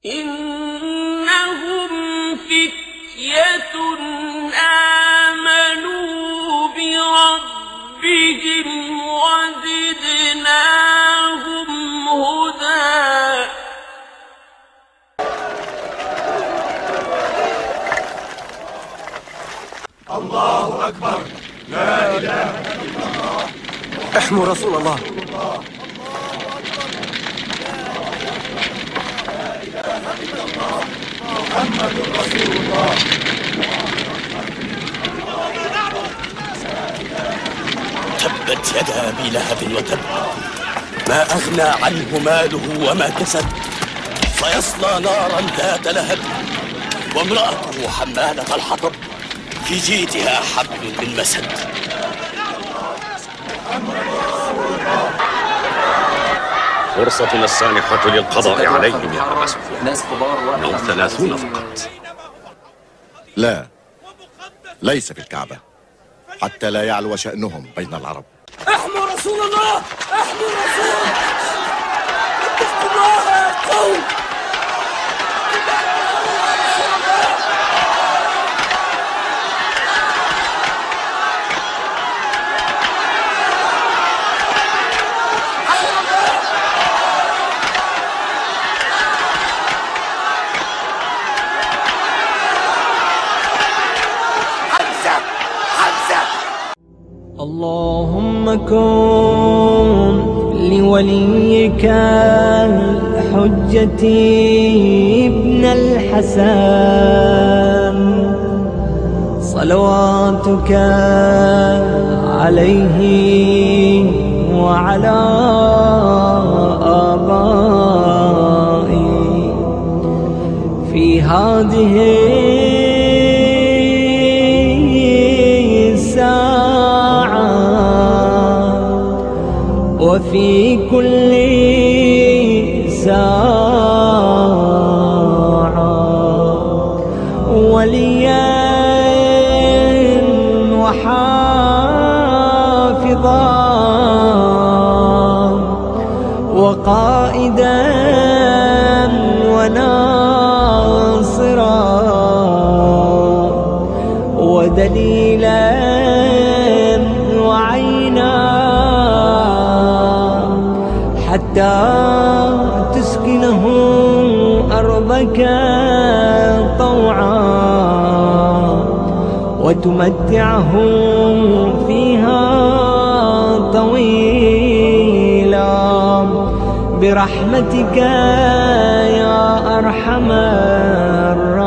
إنهم فتية آمنوا بربهم وزدناهم هدى. الله أكبر، لا إله إلا الله. احموا رسول الله. محمد رسول الله. تبت يدا أبي لهب وتب، ما أغنى عنه ماله وما كسب، سيصلى نارا ذات لهب، وامرأته حمالة الحطب، في جيدها حبل من مسد. فرصتنا السانحة للقضاء عليهم يا أبا سفيان. هم 30 فقط. لا، ليس في الكعبة، حتى لا يعلو شأنهم بين العرب. احموا رسول الله، احموا رسول اتقوا الله يا قوم. اللهم كن لوليك الحجة ابن الحسن صلواتك عليه وعلى آبائه في هذه وفي كل ساعة وليا وحافظا وقائدا وناصرا ودليلا وعينا، حتى تسكنه أرضك طوعا وتمتعه فيها طويلا برحمتك يا أرحم الراحمين.